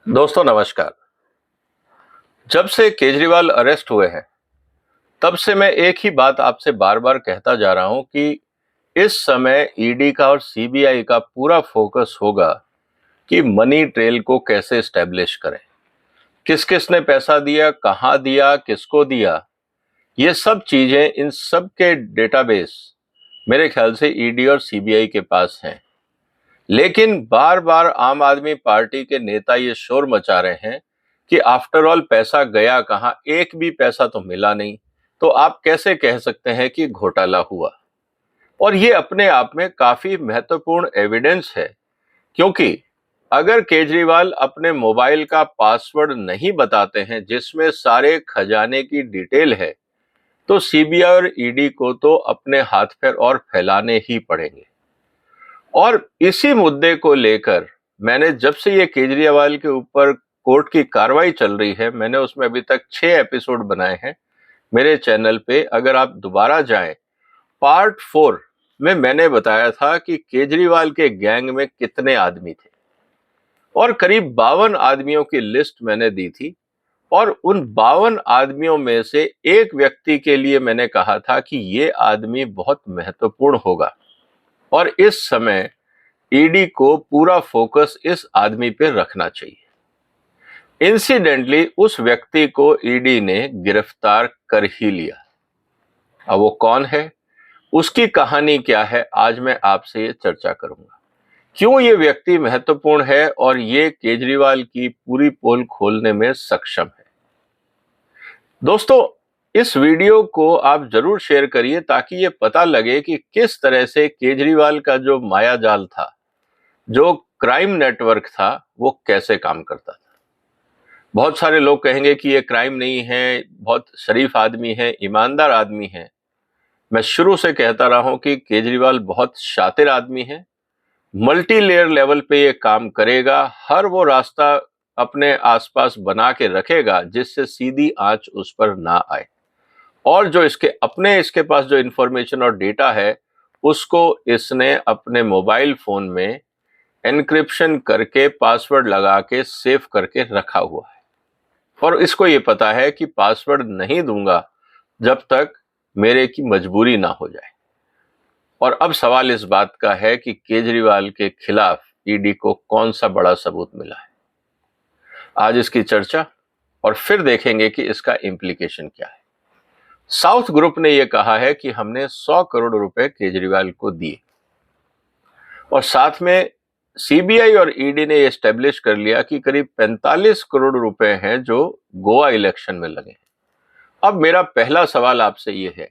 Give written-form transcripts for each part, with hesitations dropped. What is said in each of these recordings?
दोस्तों नमस्कार। जब से केजरीवाल अरेस्ट हुए हैं, तब से मैं एक ही बात आपसे बार-बार कहता जा रहा हूं कि इस समय ईडी का और सीबीआई का पूरा फोकस होगा कि मनी ट्रेल को कैसे एस्टेब्लिश करें। किस-किस ने पैसा दिया, कहां दिया, किसको दिया, ये सब चीजें, इन सब के डेटाबेस मेरे ख्याल से ईडी और सीबीआई के पास हैं। लेकिन बार-बार आम आदमी पार्टी के नेता ये शोर मचा रहे हैं कि आफ्टर ऑल पैसा गया कहां, एक भी पैसा तो मिला नहीं, तो आप कैसे कह सकते हैं कि घोटाला हुआ। और ये अपने आप में काफी महत्वपूर्ण एविडेंस है, क्योंकि अगर केजरीवाल अपने मोबाइल का पासवर्ड नहीं बताते हैं जिसमें सारे खजाने की डिटेल है, तो सीबीआई और ईडी को तो अपने हाथ पैर और फैलाने ही पड़ेंगे। और इसी मुद्दे को लेकर मैंने, जब से ये केजरीवाल के ऊपर कोर्ट की कार्रवाई चल रही है, मैंने उसमें अभी तक 6 एपिसोड बनाए हैं मेरे चैनल पे। अगर आप दोबारा जाएं, पार्ट 4 में मैंने बताया था कि केजरीवाल के गैंग में कितने आदमी थे और करीब 52 आदमियों की लिस्ट मैंने दी थी। और उन 52 आदमियों में से एक व्यक्ति के लिए मैंने कहा था कि ये आदमी बहुत महत्वपूर्ण होगा और इस समय ईडी को पूरा फोकस इस आदमी पे रखना चाहिए। इंसिडेंटली उस व्यक्ति को ईडी ने गिरफ्तार कर ही लिया। अब वो कौन है, उसकी कहानी क्या है, आज मैं आपसे ये चर्चा करूंगा। क्यों ये व्यक्ति महत्वपूर्ण है और ये केजरीवाल की पूरी पोल खोलने में सक्षम है। दोस्तों, इस वीडियो को आप जरूर शेयर करिए ताकि ये पता लगे कि किस तरह से केजरीवाल का जो मायाजाल था, जो क्राइम नेटवर्क था, वो कैसे काम करता था। बहुत सारे लोग कहेंगे कि ये क्राइम नहीं है, बहुत शरीफ आदमी है, ईमानदार आदमी है। मैं शुरू से कहता रहा हूं कि केजरीवाल बहुत शातिर आदमी है, मल्टी लेयर लेवल पे ये काम करेगा, हर वो रास्ता अपने आसपास बना के रखेगा जिससे सीधी आंच उस पर ना आए। और जो इसके पास जो इंफॉर्मेशन और डेटा है, उसको इसने अपने मोबाइल फोन में एन्क्रिप्शन करके, पासवर्ड लगा के सेव करके रखा हुआ है। और इसको ये पता है कि पासवर्ड नहीं दूंगा जब तक मेरे की मजबूरी ना हो जाए। और अब सवाल इस बात का है कि केजरीवाल के खिलाफ ईडी को कौन सा बड़ा सबूत मिला है। आज इसकी चर्चा, और फिर देखेंगे कि इसका इम्प्लीकेशन क्या है। साउथ ग्रुप ने यह कहा है कि हमने 100 करोड़ रुपए केजरीवाल को दिए, और साथ में सीबीआई और ईडी ने एस्टेब्लिश कर लिया कि करीब 45 करोड़ रुपए हैं जो गोवा इलेक्शन में लगे। अब मेरा पहला सवाल आपसे ये है,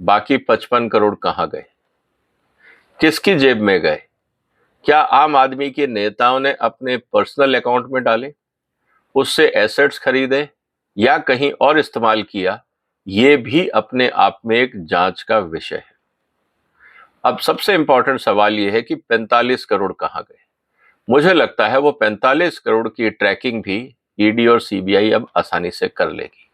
बाकी 55 करोड़ कहां गए, किसकी जेब में गए? क्या आम आदमी के नेताओं ने अपने पर्सनल अकाउंट में डाले, उससे एसेट्स खरीदे, या कहीं और इस्तेमाल किया? ये भी अपने आप में एक जांच का विषय है। अब सबसे इंपॉर्टेंट सवाल यह है कि 45 करोड़ कहां गए। मुझे लगता है वो 45 करोड़ की ट्रैकिंग भी ईडी और सीबीआई अब आसानी से कर लेगी।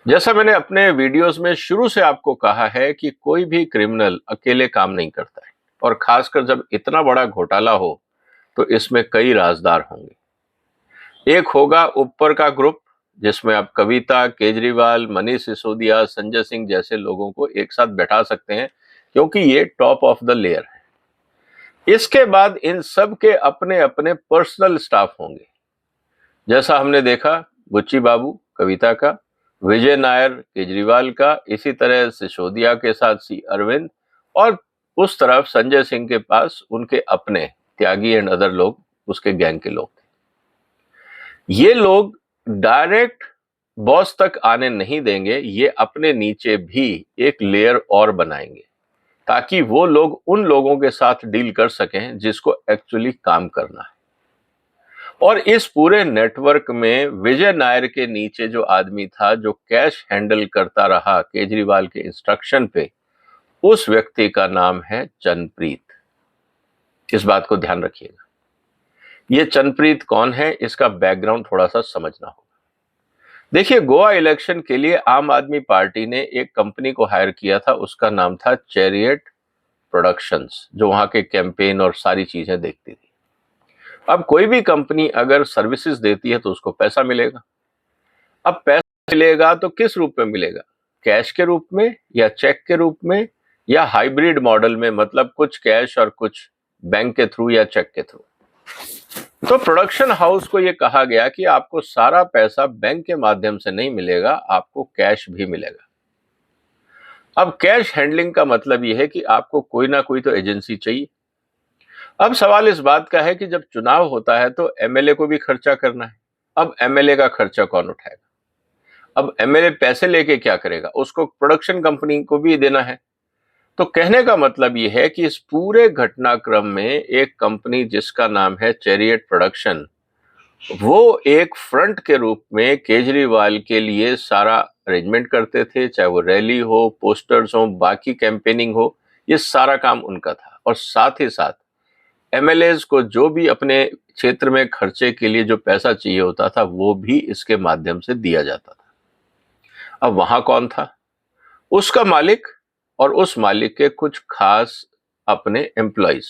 जैसा मैंने अपने वीडियोस में शुरू से आपको कहा है कि कोई भी क्रिमिनल अकेले काम नहीं करता है, और खासकर जब इतना बड़ा घोटाला हो तो इसमें कई राजदार होंगे। एक होगा ऊपर का ग्रुप, जिसमें आप कविता, केजरीवाल, मनीष सिसोदिया, संजय सिंह जैसे लोगों को एक साथ बैठा सकते हैं, क्योंकि ये टॉप ऑफ द लेयर है। इसके बाद इन सब के अपने अपने पर्सनल स्टाफ होंगे, जैसा हमने देखा बुच्ची बाबू कविता का, विजय नायर केजरीवाल का, इसी तरह सिसोदिया के साथ सी अरविंद, और उस तरफ संजय सिंह के पास उनके अपने त्यागी एंड अदर लोग, उसके गैंग के लोग थे। ये लोग डायरेक्ट बॉस तक आने नहीं देंगे, ये अपने नीचे भी एक लेयर और बनाएंगे ताकि वो लोग उन लोगों के साथ डील कर सकें जिसको एक्चुअली काम करना है। और इस पूरे नेटवर्क में विजय नायर के नीचे जो आदमी था, जो कैश हैंडल करता रहा केजरीवाल के इंस्ट्रक्शन पे, उस व्यक्ति का नाम है चन्नप्रीत। इस बात को ध्यान रखिएगा। ये चन्नप्रीत कौन है, इसका बैकग्राउंड थोड़ा सा समझना होगा। देखिए, गोवा इलेक्शन के लिए आम आदमी पार्टी ने एक कंपनी को हायर किया था, उसका नाम था चैरियट प्रोडक्शंस, जो वहां के कैंपेन और सारी चीजें देखती थी। अब कोई भी कंपनी अगर सर्विसेज देती है तो उसको पैसा मिलेगा। अब पैसा मिलेगा तो किस रूप में मिलेगा? कैश के रूप में या चेक के रूप में या हाइब्रिड मॉडल में, मतलब कुछ कैश और कुछ बैंक के थ्रू या चेक के थ्रू। तो प्रोडक्शन हाउस को यह कहा गया कि आपको सारा पैसा बैंक के माध्यम से नहीं मिलेगा, आपको कैश भी मिलेगा। अब कैश हैंडलिंग का मतलब यह है कि आपको कोई ना कोई तो एजेंसी चाहिए। अब सवाल इस बात का है कि जब चुनाव होता है तो एमएलए को भी खर्चा करना है। अब एमएलए का खर्चा कौन उठाएगा? अब एमएलए पैसे लेके क्या करेगा? उसको प्रोडक्शन कंपनी को भी देना है। तो कहने का मतलब यह है कि इस पूरे घटनाक्रम में एक कंपनी जिसका नाम है चैरियट प्रोडक्शन, वो एक फ्रंट के रूप में केजरीवाल के लिए सारा अरेंजमेंट करते थे, चाहे वो रैली हो, पोस्टर्स हो, बाकी कैंपेनिंग हो, ये सारा काम उनका था। और साथ ही साथ एमएलएज को जो भी अपने क्षेत्र में खर्चे के लिए जो पैसा चाहिए होता था वो भी इसके माध्यम से दिया जाता था। अब वहां कौन था? उसका मालिक और उस मालिक के कुछ खास अपने एम्प्लॉइज।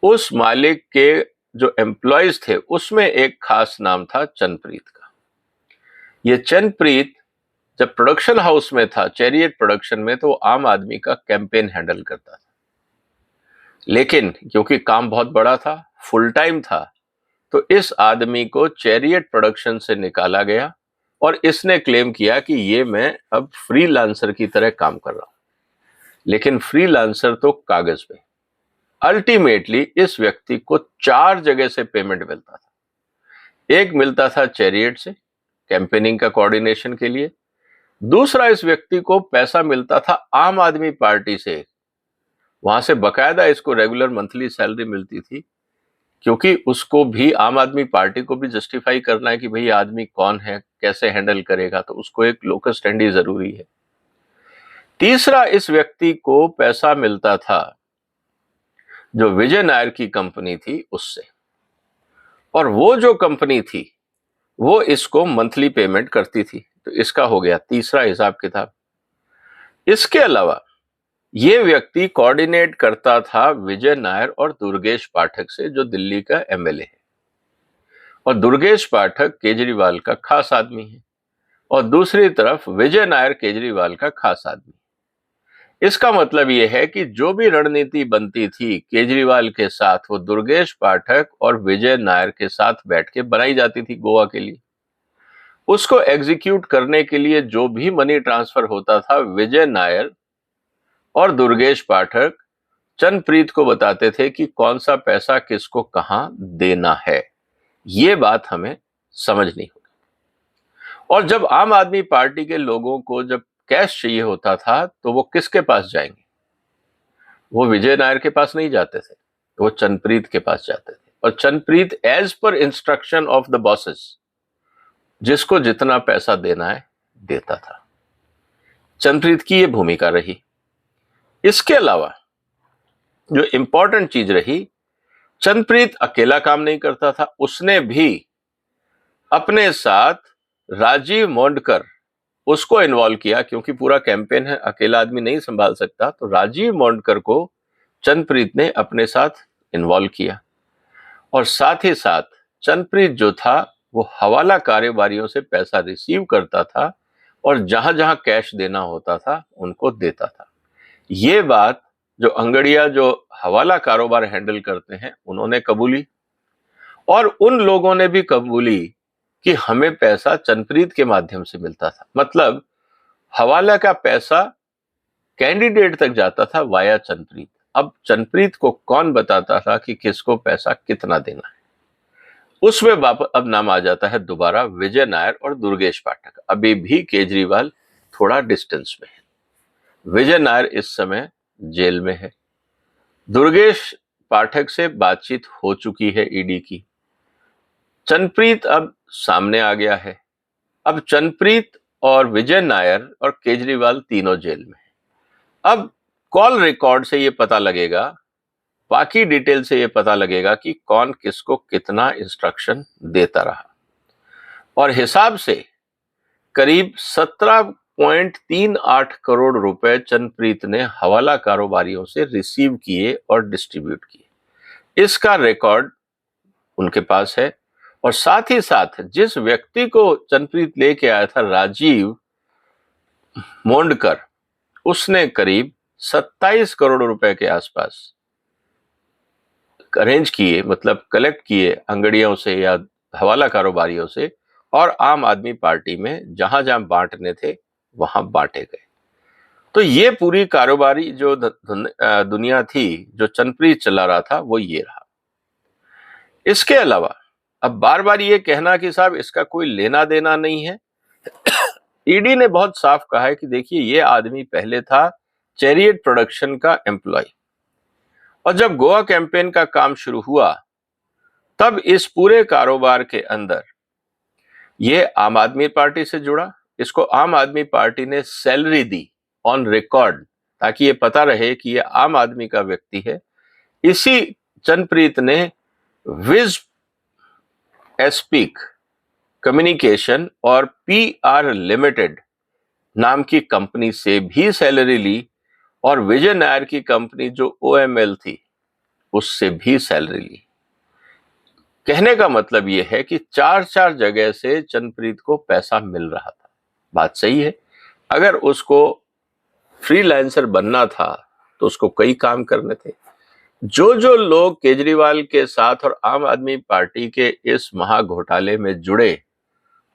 उस मालिक के जो एम्प्लॉइज थे उसमें एक खास नाम था चंद्रप्रीत का। ये चंद्रप्रीत जब प्रोडक्शन हाउस में था, चैरियट प्रोडक्शन में, तो आम आदमी का कैंपेन हैंडल करता था। लेकिन क्योंकि काम बहुत बड़ा था, फुल टाइम था, तो इस आदमी को चैरियट प्रोडक्शन से निकाला गया और इसने क्लेम किया कि ये मैं अब फ्रीलांसर की तरह काम कर रहा हूं। लेकिन फ्रीलांसर तो कागज पे। अल्टीमेटली इस व्यक्ति को 4 जगह से पेमेंट मिलता था। एक मिलता था चैरियट से कैंपेनिंग का कोऑर्डिनेशन के लिए। दूसरा, इस व्यक्ति को पैसा मिलता था आम आदमी पार्टी से। वहां से बकायदा इसको रेगुलर मंथली सैलरी मिलती थी, क्योंकि उसको भी आम आदमी पार्टी को भी जस्टिफाई करना है कि भाई आदमी कौन है, कैसे हैंडल करेगा, तो उसको एक लोकल स्टैंडी जरूरी है। तीसरा, इस व्यक्ति को पैसा मिलता था जो विजय नायर की कंपनी थी उससे, और वो जो कंपनी थी वो इसको मंथली पेमेंट करती थी। तो इसका हो गया तीसरा हिसाब किताब। इसके अलावा ये व्यक्ति कोऑर्डिनेट करता था विजय नायर और दुर्गेश पाठक से, जो दिल्ली का एमएलए है। और दुर्गेश पाठक केजरीवाल का खास आदमी है और दूसरी तरफ विजय नायर केजरीवाल का खास आदमी। इसका मतलब यह है कि जो भी रणनीति बनती थी केजरीवाल के साथ, वो दुर्गेश पाठक और विजय नायर के साथ बैठ के बनाई जाती थी गोवा के लिए। उसको एग्जीक्यूट करने के लिए जो भी मनी ट्रांसफर होता था, विजय नायर और दुर्गेश पाठक चंद्रप्रीत को बताते थे कि कौन सा पैसा किसको कहां देना है। ये बात हमें समझनी होगी। और जब आम आदमी पार्टी के लोगों को जब कैश चाहिए होता था तो वो किसके पास जाएंगे? वो विजय नायर के पास नहीं जाते थे, वो चंद्रप्रीत के पास जाते थे। और Chandrapreet as per instruction of the bosses जिसको जितना पैसा देना है देता था। चंद्रप्रीत की ये भूमिका रही। इसके अलावा जो इंपॉर्टेंट चीज रही, चंद्रप्रीत अकेला काम नहीं करता था, उसने भी अपने साथ राजीव मोंडकर उसको इन्वॉल्व किया, क्योंकि पूरा कैंपेन है, अकेला आदमी नहीं संभाल सकता। तो राजीव मोंडकर को चंद्रप्रीत ने अपने साथ इन्वॉल्व किया। और साथ ही साथ चंद्रप्रीत जो था वो हवाला कारोबारियों से पैसा रिसीव करता था और जहां जहां कैश देना होता था उनको देता था। ये बात जो अंगड़िया जो हवाला कारोबार हैंडल करते हैं उन्होंने कबूली, और उन लोगों ने भी कबूली कि हमें पैसा चंद्रप्रीत के माध्यम से मिलता था। मतलब हवाला का पैसा कैंडिडेट तक जाता था वाया चंद्रप्रीत। अब चंद्रप्रीत को कौन बताता था कि किसको पैसा कितना देना है? उसमें वापस अब नाम आ जाता है दोबारा विजय नायर और दुर्गेश पाठक। अभी भी केजरीवाल थोड़ा डिस्टेंस में है। विजय नायर इस समय जेल में है। दुर्गेश पाठक से बातचीत हो चुकी है ईडी की। चंद्रप्रीत अब सामने आ गया है। अब चंद्रप्रीत और विजय नायर और केजरीवाल तीनों जेल में हैं। अब कॉल रिकॉर्ड से ये पता लगेगा, बाकी डिटेल से ये पता लगेगा कि कौन किसको कितना इंस्ट्रक्शन देता रहा। और हिसाब से करीब 17.38 करोड़ रुपए चंद्रप्रीत ने हवाला कारोबारियों से रिसीव किए और डिस्ट्रीब्यूट किए। इसका रिकॉर्ड उनके पास है, और साथ ही साथ जिस व्यक्ति को चंद्रप्रीत लेके आया था, राजीव मोंडकर, उसने करीब 27 करोड़ रुपए के आसपास अरेंज किए, मतलब कलेक्ट किए अंगड़ियों से या हवाला कारोबारियों से, और आम आदमी पार्टी में जहां जहां बांटने थे वहां बांटे गए। तो ये पूरी कारोबारी जो दुनिया थी, जो चंद्रप्रीत चला रहा था, वो ये रहा। इसके अलावा अब बार बार ये कहना कि साहब इसका कोई लेना देना नहीं है, ईडी ने बहुत साफ कहा है कि देखिए ये आदमी पहले था चैरियट प्रोडक्शन का एम्प्लॉय, और जब गोवा कैंपेन का काम शुरू हुआ तब इस पूरे कारोबार के अंदर ये आम आदमी पार्टी से जुड़ा, इसको आम आदमी पार्टी ने सैलरी दी ऑन रिकॉर्ड, ताकि ये पता रहे कि ये आम आदमी का व्यक्ति है। इसी चंद्रप्रीत ने विज एस्पीक कम्युनिकेशन और पीआर लिमिटेड नाम की कंपनी से भी सैलरी ली, और विजय नायर की कंपनी जो ओएमएल थी उससे भी सैलरी ली। कहने का मतलब यह है कि चार चार जगह से चंद्रप्रीत को पैसा मिल रहा था। बात सही है, अगर उसको फ्रीलांसर बनना था तो उसको कई काम करने थे। जो जो लोग केजरीवाल के साथ और आम आदमी पार्टी के इस महाघोटाले में जुड़े,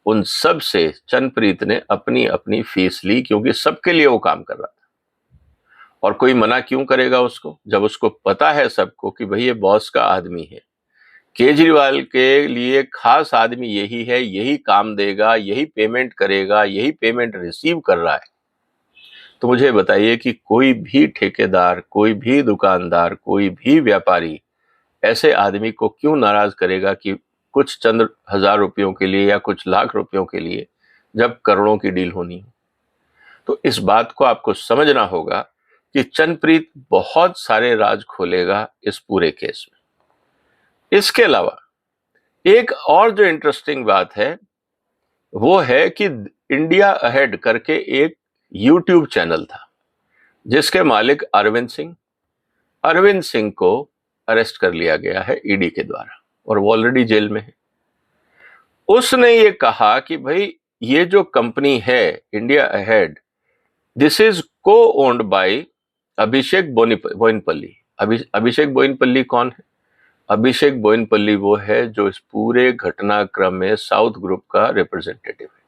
उन सब से चंद्रप्रीत ने अपनी अपनी फीस ली, क्योंकि सबके लिए वो काम कर रहा था। और कोई मना क्यों करेगा उसको, जब उसको पता है सबको कि भाई ये बॉस का आदमी है, केजरीवाल के लिए खास आदमी यही है, यही काम देगा, यही पेमेंट करेगा, यही पेमेंट रिसीव कर रहा है। तो मुझे बताइए कि कोई भी ठेकेदार, कोई भी दुकानदार, कोई भी व्यापारी ऐसे आदमी को क्यों नाराज करेगा कि कुछ चंद हजार रुपयों के लिए या कुछ लाख रुपयों के लिए, जब करोड़ों की डील होनी हो। तो इस बात को आपको समझना होगा कि चंद्रप्रीत बहुत सारे राज खोलेगा इस पूरे केस में। इसके अलावा एक और जो इंटरेस्टिंग बात है वो है कि इंडिया अहेड करके एक यूट्यूब चैनल था जिसके मालिक अरविंद सिंह को अरेस्ट कर लिया गया है ईडी के द्वारा, और वो ऑलरेडी जेल में है। उसने ये कहा कि भाई ये जो कंपनी है इंडिया अहेड, दिस इज को ओन्ड बाय अभिषेक बोइनपल्ली। अभिषेक बोइनपल्ली कौन है? अभिषेक बोइनपल्ली वो है जो इस पूरे घटनाक्रम में साउथ ग्रुप का रिप्रेजेंटेटिव है,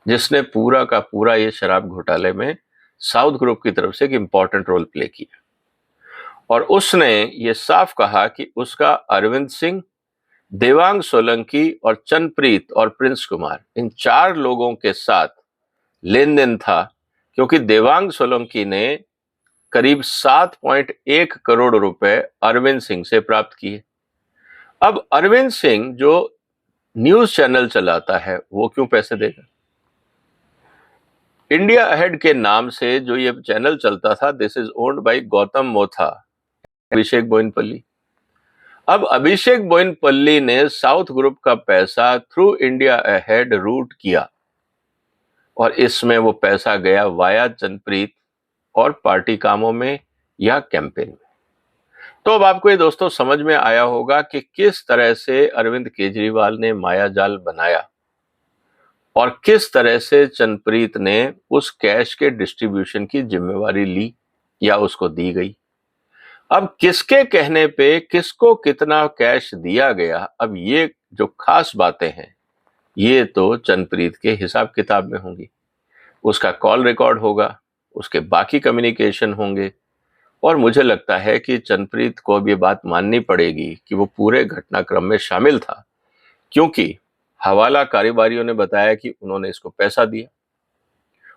जिसने पूरा का पूरा ये शराब घोटाले में साउथ ग्रुप की तरफ से एक इंपॉर्टेंट रोल प्ले किया। और उसने ये साफ कहा कि उसका अरविंद सिंह, देवांग सोलंकी और चंद्रप्रीत और प्रिंस कुमार, इन चार लोगों के साथ लेन देन था, क्योंकि देवांग सोलंकी ने करीब 7.1 करोड़ रुपए अरविंद सिंह से प्राप्त किए। अब अरविंद सिंह जो न्यूज चैनल चलाता है वो क्यों पैसे देगा? इंडिया अहेड के नाम से जो ये चैनल चलता था, this is owned by Gautam Motha, Abhishek Boinpalli. अब अभिषेक बोइनपल्ली ने साउथ ग्रुप का पैसा थ्रू इंडिया अहेड रूट किया, और इसमें वो पैसा गया वाया चंद्रप्रीत और पार्टी कामों में या कैंपेन में। तो अब आपको ये दोस्तों समझ में आया होगा कि किस तरह से अरविंद केजरीवाल ने मायाजाल बनाया और किस तरह से चंद्रप्रीत ने उस कैश के डिस्ट्रीब्यूशन की जिम्मेवारी ली या उसको दी गई। अब किसके कहने पे किसको कितना कैश दिया गया, अब ये जो खास बातें हैं ये तो चंद्रप्रीत के हिसाब किताब में होंगी। उसका कॉल रिकॉर्ड होगा, उसके बाकी कम्युनिकेशन होंगे, और मुझे लगता है कि चंद्रप्रीत को अब ये बात माननी पड़ेगी कि वो पूरे घटनाक्रम में शामिल था, क्योंकि हवाला कारोबारियों ने बताया कि उन्होंने इसको पैसा दिया,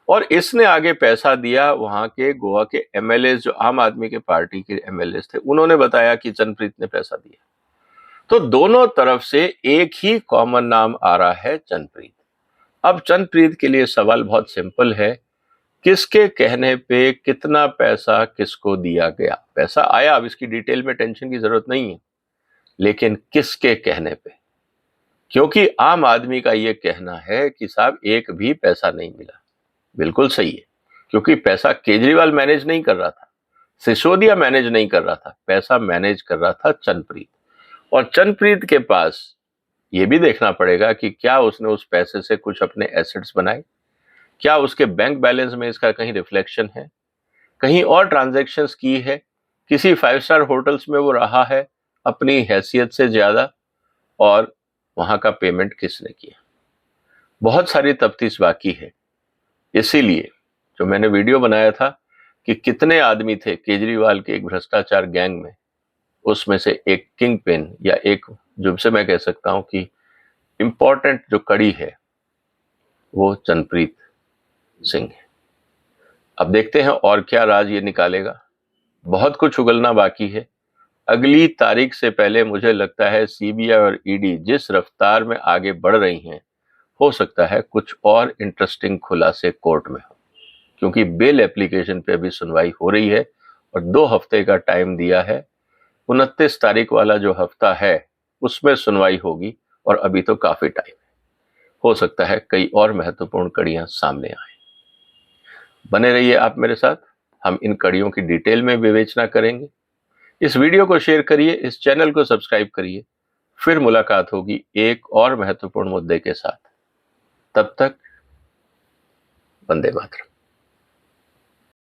और इसने आगे पैसा दिया वहां के गोवा के एमएलए, जो आम आदमी के पार्टी के एमएलए थे, उन्होंने बताया कि चंद्रप्रीत ने पैसा दिया। तो दोनों तरफ से एक ही कॉमन नाम आ रहा है, चंद्रप्रीत। अब चंद्रप्रीत के लिए सवाल बहुत सिंपल है, किसके कहने पे कितना पैसा किसको दिया गया? पैसा आया, अब इसकी डिटेल में टेंशन की जरूरत नहीं है, लेकिन किसके कहने पे? क्योंकि आम आदमी का यह कहना है कि साहब एक भी पैसा नहीं मिला। बिल्कुल सही है, क्योंकि पैसा केजरीवाल मैनेज नहीं कर रहा था, सिसोदिया मैनेज नहीं कर रहा था, पैसा मैनेज कर रहा था चंद्रप्रीत। और चंद्रप्रीत के पास ये भी देखना पड़ेगा कि क्या उसने उस पैसे से कुछ अपने एसेट्स बनाए, क्या उसके बैंक बैलेंस में इसका कहीं रिफ्लेक्शन है, कहीं और ट्रांजैक्शंस की है, किसी 5 स्टार होटल्स में वो रहा है अपनी हैसियत से ज्यादा, और वहां का पेमेंट किसने किया। बहुत सारी तफ्तीश बाकी है। इसीलिए जो मैंने वीडियो बनाया था कि कितने आदमी थे केजरीवाल के एक भ्रष्टाचार गैंग में, उसमें से एक किंग पिन या एक जो से मैं कह सकता हूं कि इंपॉर्टेंट जो कड़ी है वो चंद्रप्रीत सिंह है। अब देखते हैं और क्या राज ये निकालेगा। बहुत कुछ उगलना बाकी है। अगली तारीख से पहले मुझे लगता है सीबीआई और ईडी जिस रफ्तार में आगे बढ़ रही हैं, हो सकता है कुछ और इंटरेस्टिंग खुलासे कोर्ट में हो, क्योंकि बेल एप्लीकेशन पे अभी सुनवाई हो रही है और 2 हफ्ते का टाइम दिया है। 29 तारीख वाला जो हफ्ता है उसमें सुनवाई होगी और अभी तो काफी टाइम है। हो सकता है कई और महत्वपूर्ण कड़ियां सामने आए। बने रहिए आप मेरे साथ, हम इन कड़ियों की डिटेल में विवेचना करेंगे। इस वीडियो को शेयर करिए, इस चैनल को सब्सक्राइब करिए। फिर मुलाकात होगी एक और महत्वपूर्ण मुद्दे के साथ। तब तक वंदे मातरम।